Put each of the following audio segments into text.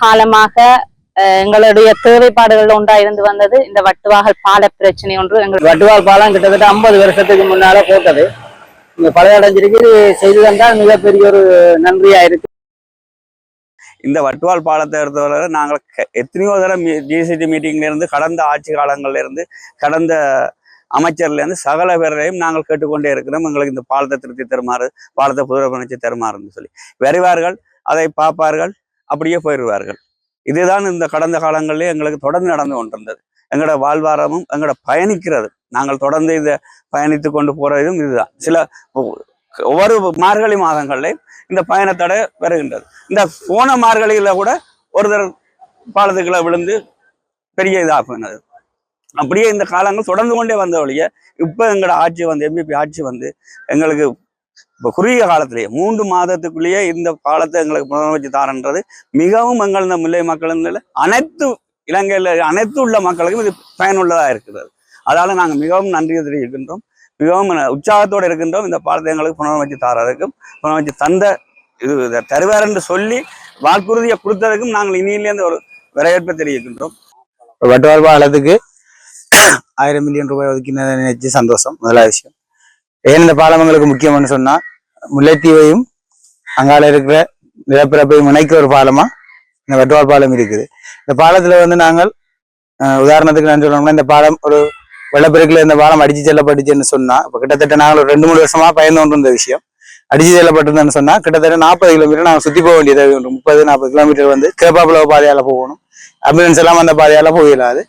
காலமாக எங்களுடைய தேவைப்பாடுகள் ஒன்றா இருந்து வந்தது இந்த வட்டுவாகல் பால பிரச்சனை ஒன்று. எங்கள் வட்டுவால் பாலம் கிட்டத்தட்ட 50 வருஷத்துக்கு முன்னால போட்டது. இங்க பழையடைஞ்சிருக்கு. செய்து தந்தால் மிகப்பெரிய ஒரு நன்றியா இருக்கு. இந்த வட்டுவால் பாலத்தை எடுத்தவரை நாங்கள் எத்தனையோ தடவை ஜிசிடி மீட்டிங்ல இருந்து கடந்த ஆட்சி காலங்கள்ல இருந்து கடந்த அமைச்சர்ல இருந்து சகல பேரையும் நாங்கள் கேட்டுக்கொண்டே இருக்கிறோம். எங்களுக்கு இந்த பாலத்தை திருத்தி தருமாறு, பாலத்தை புதுப்பிச்சு தருமாறுன்னு சொல்லி வருவார்கள், அதை பார்ப்பார்கள், அப்படியே போயிடுவார்கள். இதுதான் இந்த கடந்த காலங்களிலே எங்களுக்கு தொடர்ந்து நடந்து கொண்டிருந்தது. எங்களோட வாழ்வாரமும் எங்களோட பயணிக்கிறதும் நாங்கள் தொடர்ந்து இதை பயணித்து கொண்டு போறதும் இதுதான். சில ஒவ்வொரு மார்கழி மாதங்கள்லையும் இந்த பயணத்தடை வருகின்றது. இந்த போன மார்கழியில கூட ஒருத்தர் பாலத்துக்குள்ள விழுந்து பெரிய இதாகினது. அப்படியே இந்த காலங்கள் தொடர்ந்து கொண்டே வந்த வழிய இப்ப எங்களோட ஆட்சி வந்து எம்பிபி ஆட்சி வந்து எங்களுக்கு இப்போ குறுகிய காலத்திலேயே 3 மாதத்துக்குள்ளேயே இந்த பாலத்தை எங்களுக்கு புனரமைச்சு தாரன்றது மிகவும் எங்கள் இந்த முல்லை மக்கள் அனைத்து இலங்கையில் அனைத்து உள்ள மக்களுக்கும் இது பயனுள்ளதாக இருக்கிறது. அதால நாங்கள் மிகவும் நன்றி தெரிவிக்கின்றோம், மிகவும் உற்சாகத்தோடு இருக்கின்றோம். இந்த பாலத்தை எங்களுக்கு புனரமைச்சு தாரதுக்கும் புனரமைச்சு தந்த இது தருவார் என்று சொல்லி வாக்குறுதியை கொடுத்ததுக்கும் நாங்கள் இனியிலேருந்து ஒரு வரவேற்பை தெரிவிக்கின்றோம். வட்டுவால் பாலத்துக்கு 1000 மில்லியன் ரூபாய் ஒதுக்கினதை நினைச்சு சந்தோஷம். முதலாவது விஷயம். ஏன் இந்த பாலம் எங்களுக்கு முக்கியம்னு சொன்னா, முல்லைத்தீவையும் அங்கால இருக்கிற நிலப்பரப்பையும் இணைக்க ஒரு பாலமா இந்த வட்டுவால் பாலம் இருக்குது. இந்த பாலத்துல வந்து நாங்கள் உதாரணத்துக்கு நான் சொல்லணும்னா, இந்த பாலம் ஒரு வெள்ளப்பெருக்குல இந்த பாலம் அடிச்சு செல்லப்பட்டுச்சுன்னு சொன்னா, இப்ப கிட்டத்தட்ட நாங்கள் ஒரு 2-3 வருஷமா பயந்து கொண்டு இருந்த விஷயம். அடிச்சு செல்லப்பட்டிருந்தேன்னு சொன்னா கிட்டத்தட்ட 40 கிலோமீட்டர் நாங்கள் சுத்தி போக வேண்டியது உண்டு. 30-40 கிலோமீட்டர் வந்து கேப்பாப்புல பாதையால போகணும். ஆம்புலன்ஸ் எல்லாம் அந்த பாதையால போயிடாது.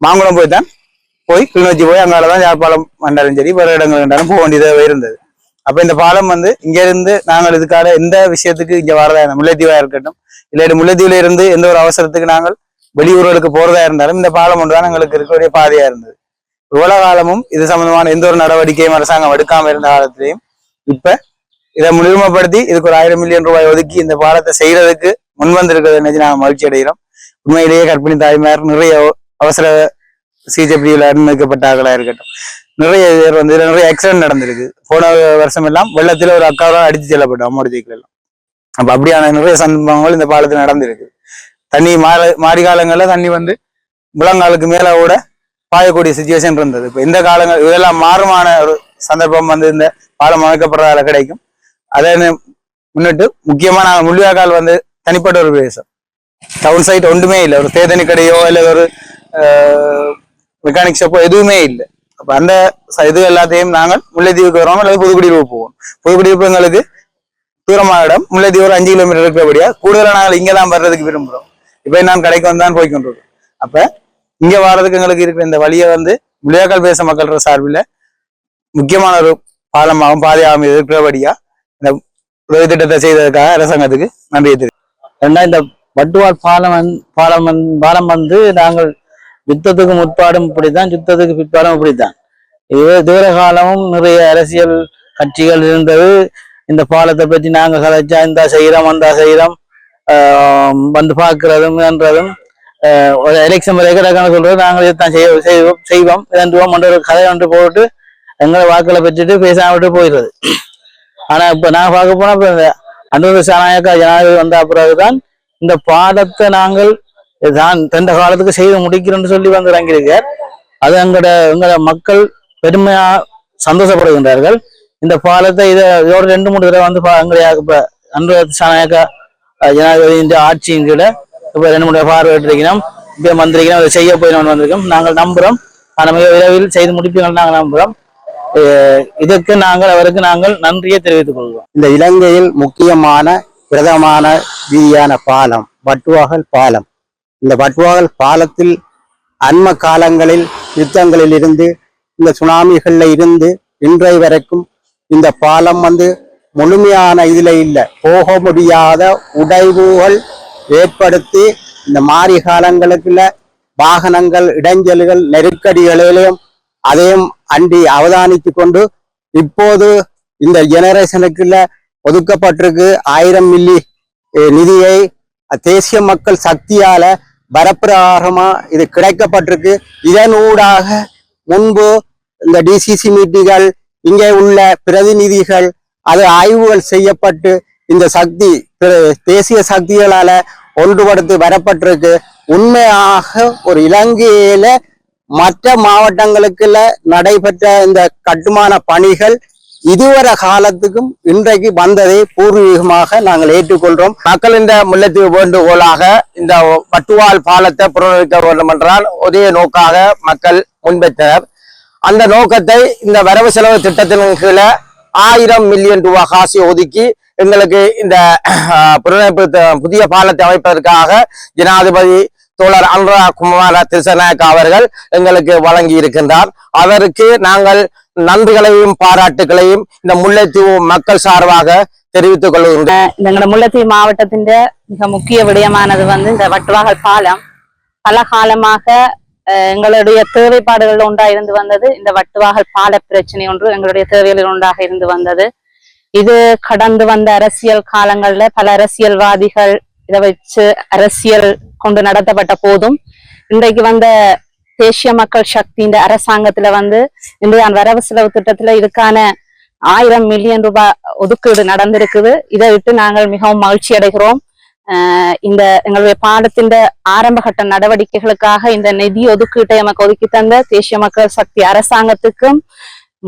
மாங்குளம் போய் கிளிநொச்சி போய் அங்காலதான் யாழ்ப்பாணம் வந்தாலும் சரி வேறு இடங்கள் இருந்தாலும் போக வேண்டியதாக இருந்தது. அப்ப இந்த பாலம் வந்து இங்க இருந்து நாங்கள் இதுக்காக எந்த விஷயத்துக்கு இங்க வரதா இருந்தால் முல்லைத்தீவா இருக்கட்டும், இல்லாட்டி முல்லைத்தீவுல இருந்து எந்த ஒரு அவசரத்துக்கு நாங்கள் வெளியூர்களுக்கு போறதா இருந்தாலும் இந்த பாலம் ஒன்றுதான் எங்களுக்கு இருக்கக்கூடிய பாதையா இருந்தது. இவ்வளவு காலமும் இது சம்பந்தமான எந்த ஒரு நடவடிக்கையும் அரசாங்கம் எடுக்காம இருந்த காலத்திலையும் இப்ப இதை முழுமைப்படுத்தி இதுக்கு ஒரு 1000 மில்லியன் ரூபாய் ஒதுக்கி இந்த பாலத்தை செய்யறதுக்கு முன்வந்திருக்கிறத நினைச்சு நாங்கள் மகிழ்ச்சி அடைகிறோம். உண்மையிலேயே கர்ப்பிணி தாய்மார் நிறைய அவசர சிகிச்சை பிரிவில் அனுமதிக்கப்பட்டார்களா இருக்கட்டும், நிறைய பேர் வந்து நிறைய ஆக்சிடென்ட் நடந்திருக்கு. போன வருஷம் எல்லாம் வெள்ளத்துல ஒரு அக்காவெல்லாம் அடித்து செல்லப்பட்டோம் அம்மோடி சைக்கிள் எல்லாம். அப்ப அப்படியான நிறைய சம்பவங்கள் இந்த பாலத்தில் நடந்திருக்கு. தண்ணி மாறி காலங்கள்ல தண்ணி வந்து முழங்காலுக்கு மேல கூட பாயக்கூடிய சிச்சுவேஷன் இருந்தது. இப்ப இந்த காலங்கள் இதெல்லாம் மாறுமான ஒரு சந்தர்ப்பம் வந்து இந்த பாலம் அமைக்கப்படுறதால கிடைக்கும். அதை முன்னிட்டு முக்கியமா நாங்கள் முள்ளிவாய்க்கால் வந்து தனிப்பட்ட ஒரு பிரதேசம், டவுன் சைட் ஒன்றுமே இல்லை. ஒரு தேதனி கடையோ இல்லை ஒரு மெக்கானிக் ஷாப்போ எதுவுமே இல்லை. அப்ப அந்த இது எல்லாத்தையும் நாங்கள் முல்லைத்தீவுக்கு வரோம் அல்லது புதுக்குடியிருப்பு போவோம். புதுக்குடியிருப்பு எங்களுக்கு தூரமான இடம். முல்லைத்தீவு ஒரு 5 கிலோமீட்டர் இருக்கிறபடியா கூடுதலாக நாங்கள் இங்கதான் வர்றதுக்கு விரும்புகிறோம். இப்ப நான் கடைக்கு வந்தான் போய்கொண்டிருக்கோம். அப்ப இங்க வர்றதுக்கு எங்களுக்கு இருக்கிற இந்த வழியை வந்து முள்ளிவாய்க்கால் பேச மக்கள் சார்பில் முக்கியமான ஒரு பாலமாகவும் பாதையாகவும் இருக்கிறபடியா இந்த உதவி திட்டத்தை செய்ததுக்காக அரசாங்கத்துக்கு நன்றியை தெரிவிக்கிறேன். இந்த வட்டுவால் பாலம் வந்து நாங்கள் யுத்தத்துக்கு முற்பாடும் இப்படித்தான், யுத்தத்துக்கு பிற்பாடும் இப்படித்தான். தூர காலமும் நிறைய அரசியல் கட்சிகள் இருந்தது. இந்த பாலத்தை பற்றி நாங்கள் கதைச்சா இந்த செய்யறோம் அந்த செய்யறோம் வந்து பார்க்கிறதும் என்றதும் ஒரு எலெக்ஷன் வரைக்கும் சொல்றது நாங்கள் இதைத்தான் செய்வோம் இதன்றுவோம் என்ற ஒரு கதை ஒன்று போட்டு எங்களை வாக்களை பெற்றுட்டு பேசாம விட்டு போயிடுறது. ஆனா இப்ப நான் பார்க்க போனா இப்ப அனுர சாநாயக்கா ஜனாதிபதி வந்த பிறகுதான் இந்த பாலத்தை நாங்கள் தான் தந்த காலத்துக்கு செய்து முடிக்கிறோம்னு சொல்லி வந்து இறங்கியிருக்கார். அது எங்களோட மக்கள் பெருமையா சந்தோஷப்படுகின்றார்கள். இந்த பாலத்தை இதோட 2-3 தடவை வந்து இப்ப அனுர சாநாயக்கா ஜனாதிபதி ஆட்சியின் கீழே இப்ப 2-3 பார்வையிட்டிருக்கிறோம். இப்ப வந்திருக்கிறோம், அதை செய்ய போய் வந்திருக்கோம். நாங்கள் நம்புறோம், ஆனால் மிக விரைவில் செய்து முடிப்பீங்கள் நாங்கள் நம்புறோம். இதற்கு அவருக்கு நாங்கள் நன்றியை தெரிவித்துக் கொள்வோம். இந்த இலங்கையில் முக்கியமான பிரதமான வீதியான பாலம் வட்டுவாகல் பாலம். இந்த வட்டுவாகல் பாலத்தில் அண்ம காலங்களில் யுத்தங்களில் இருந்து இந்த சுனாமிகள்ல இருந்து இன்றைய வரைக்கும் இந்த பாலம் வந்து முழுமையான இதுல இல்லை, போக முடியாத உடைவுகள் ஏற்படுத்தி இந்த மாறி காலங்களுக்குள்ள வாகனங்கள் இடைஞ்சல்கள் நெருக்கடிகளிலும் அதையும் அண்டி அவதானித்து கொண்டு இப்போது இந்த ஜெனரேஷனுக்குள்ள ஒதுக்கப்பட்டிருக்கு 1000 மில்லி நிதியை தேசிய மக்கள் சக்தியால வரப்பிரகாரமா இது கிடைக்கப்பட்டிருக்கு. இதனூடாக முன்பு இந்த டிசிசி மீட்டிகள் இங்கே உள்ள பிரதிநிதிகள் அது ஆய்வுகள் செய்யப்பட்டு இந்த சக்தி தேசிய சக்திகளால ஒன்றுபடுத்தி வரப்பட்டிருக்கு. உண்மையாக ஒரு இலங்கையில மற்ற மாவட்டங்களுக்குள்ள நடைபெற்ற இந்த கட்டுமான பணிகள் இதுவரை காலத்துக்கும் இன்றைக்கு வந்ததை பூர்வீகமாக நாங்கள் ஏற்றுக்கொள்றோம். மக்களின் முல்லைத்தீவு வேண்டுகோளாக இந்த வட்டுவால் பாலத்தை புனரமைக்க வேண்டும் என்றால் ஒரே நோக்காக மக்கள் முன்வைத்தனர். அந்த நோக்கத்தை இந்த வரவு செலவு திட்டத்தின் கீழே 1000 மில்லியன் ரூபாய் காசு ஒதுக்கி எங்களுக்கு இந்த புனரமைப்பு புதிய பாலத்தை அமைப்பதற்காக ஜனாதிபதி தோழர் அனுரா குமார திசநாயக்க அவர்கள் எங்களுக்கு வழங்கி இருக்கின்றார். அவருக்கு நாங்கள் நன்றிகளையும் பாராட்டுகளையும் இந்த முல்லைத்தீவு மக்கள் சார்பாக தெரிவித்துக் கொள்கின்றோம். எங்களோட முல்லைத்தீவு மாவட்டத்தின் மிக முக்கிய விடயமானது இந்த வட்டுவாகல் பாலம். பல காலமாக எங்களுடைய தேவைப்பாடுகள் ஒன்றாக இருந்து வந்தது. இந்த வட்டுவாகல் பால பிரச்சனை ஒன்று எங்களுடைய தேவைகளில் ஒன்றாக இருந்து வந்தது. இது கடந்து வந்த அரசியல் காலங்கள்ல பல அரசியல்வாதிகள் இதை வச்சு அரசியல் கொண்டு நடத்தப்பட்ட போதும் இன்றைக்கு வந்த தேசிய மக்கள் சக்தி இந்த அரசாங்கத்துல இன்றைய வரவு செலவு திட்டத்துல இதுக்கான 1000 மில்லியன் ரூபாய் ஒதுக்கீடு நடந்திருக்குது. இதை விட்டு நாங்கள் மிகவும் மகிழ்ச்சி அடைகிறோம். இந்த எங்களுடைய பாடத்தின் ஆரம்ப கட்ட நடவடிக்கைகளுக்காக இந்த நிதி ஒதுக்கீட்டை நமக்கு ஒதுக்கி தந்த தேசிய மக்கள் சக்தி அரசாங்கத்துக்கும்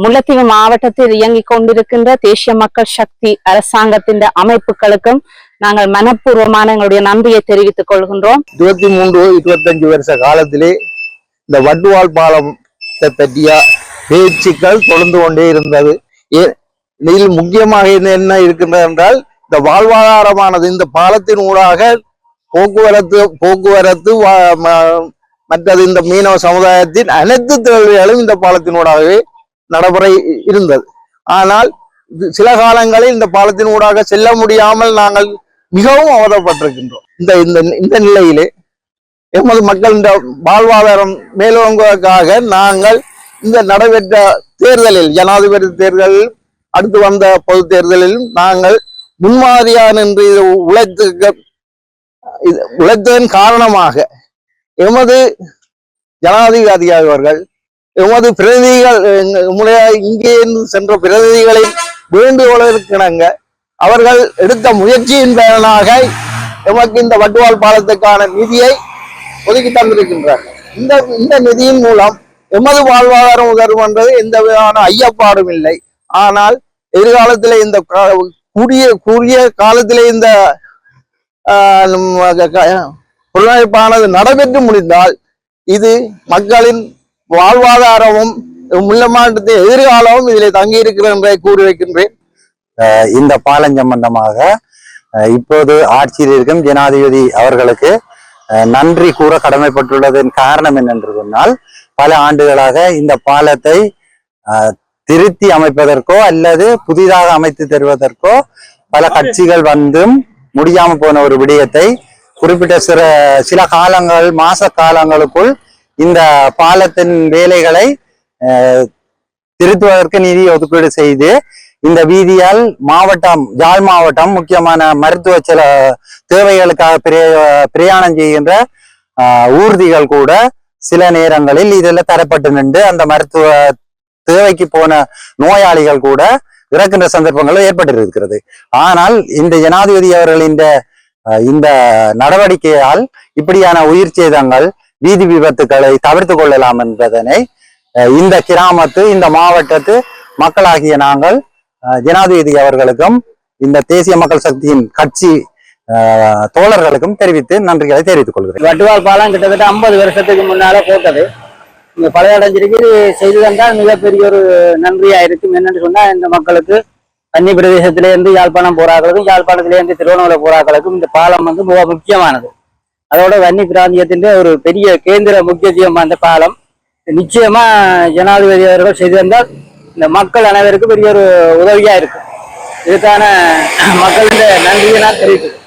முல்லைத்தீவு மாவட்டத்தில் இயங்கிக் கொண்டிருக்கின்ற தேசிய மக்கள் சக்தி அரசாங்கத்தின் அமைப்புகளுக்கும் நாங்கள் மனப்பூர்வமான எங்களுடைய நன்றியை தெரிவித்துக் கொள்கின்றோம். 23-25 வருஷ காலத்திலே இந்த வட்டுவால் பாலத்தை பற்றிய பேச்சுக்கள் தொடர்ந்து கொண்டே இருந்தது. இதில் முக்கியமாக என்ன இருக்கின்றது என்றால் இந்த வாழ்வாதாரமானது இந்த பாலத்தின் ஊடாக போக்குவரத்து மற்றது இந்த மீனவ சமுதாயத்தின் அனைத்து தேவைகளும் இந்த பாலத்தினூடாகவே நடைமுறை இருந்தது. ஆனால் சில காலங்களில் இந்த பாலத்தின் ஊடாக செல்ல முடியாமல் நாங்கள் மிகவும் அவதப்பட்டிருக்கின்றோம். இந்த நிலையிலே எமது மக்கள் இந்த வாழ்வாதாரம் மேலோங்குவதற்காக நாங்கள் இந்த நடைபெற்ற தேர்தலில் ஜனாதிபதி தேர்தலில் அடுத்து வந்த பொது தேர்தலிலும் நாங்கள் முன்மாதிரியான என்று உழைத்ததன் காரணமாக எமது ஜனாதிபதி அவர்கள் எமது பிரதிநிதிகள் இங்கே சென்ற பிரதிநிதிகளின் வேண்டுகோளுக்கிணங்க அவர்கள் எடுத்த முயற்சியின் பயனாக எமக்கு இந்த வட்டுவால் பாலத்துக்கான நிதியை ஒதுக்கி தந்திருக்கின்றார். இந்த நிதியின் மூலம் எமது வாழ்வாதாரம் உதவும் என்றது எந்த விதமான ஐயப்பாடும் இல்லை. ஆனால் எதிர்காலத்திலே இந்த கூடிய காலத்திலே இந்த புலனமைப்பானது நடைபெற்று முடிந்தால் இது மக்களின் வாழ்வாதாரமும் முல்லை மாவட்டத்தின் எதிர்காலமும் இதில் தங்கி இருக்கிறது என்பதை கூறி வைக்கின்றேன். இந்த பாலம் சம்பந்தமாக இப்போது ஆட்சியில் இருக்கும் ஜனாதிபதி அவர்களுக்கு நன்றி கூற கடமைப்பட்டுள்ளதன் காரணம் என்னென்று சொன்னால் பல ஆண்டுகளாக இந்த பாலத்தை திருத்தி அமைப்பதற்கோ அல்லது புதிதாக அமைத்து தருவதற்கோ பல கட்சிகள் வந்தும் முடியாம போன ஒரு விடயத்தை குறிப்பிட்ட சில காலங்கள் மாச காலங்களுக்குள் இந்த பாலத்தின் வேலைகளை திருத்துவதற்கு நிதி ஒதுக்கீடு செய்து இந்த வீதியால் யாழ் மாவட்டம் முக்கியமான மருத்துவ சில தேவைகளுக்காக பிரயாணம் செய்கின்ற ஊர்திகள் கூட சில நேரங்களில் இதில் தரப்பட்டு நின்று அந்த மருத்துவ தேவைக்கு போன நோயாளிகள் கூட இறக்கின்ற சந்தர்ப்பங்கள் ஏற்பட்டிருக்கிறது. ஆனால் இந்த ஜனாதிபதி அவர்களின் இந்த நடவடிக்கையால் இப்படியான உயிர் சேதங்கள் வீதி விபத்துக்களை தவிர்த்து கொள்ளலாம் என்பதனை இந்த கிராமத்து இந்த மாவட்டத்து மக்களாகிய நாங்கள் ஜனாதிபதி அவர்களுக்கும் இந்த தேசிய மக்கள் சக்தியின் கட்சி தோழர்களுக்கும் தெரிவித்து நன்றிகளை தெரிவித்துக் கொள்கிறேன். வட்டுவால் பாலம் கிட்டத்தட்ட 50 வருஷத்துக்கு முன்னால போட்டது இங்க பழையடைஞ்சிருக்கு. செய்து தந்தால் மிகப்பெரிய ஒரு நன்றியா இருக்கும். என்னன்னு சொன்னா இந்த மக்களுக்கு கன்னி பிரதேசத்திலேருந்து யாழ்ப்பாணம் போறாக்களுக்கும் யாழ்ப்பாணத்திலேருந்து திருவண்ணாமலை போறாக்களுக்கும் இந்த பாலம் மிக முக்கியமானது. அதோட வன்னி பிராந்தியத்தின் ஒரு பெரிய கேந்திர முக்கியத்துவம் அந்த பாலம் நிச்சயமா ஜனாதிபதி அவர்கள் செய்து தந்தால் இந்த மக்கள் அனைவருக்கும் பெரிய ஒரு உதவியா இருக்கும். இதுக்கான மக்களின் நன்றியை நான் தெரிவிக்கிறேன்.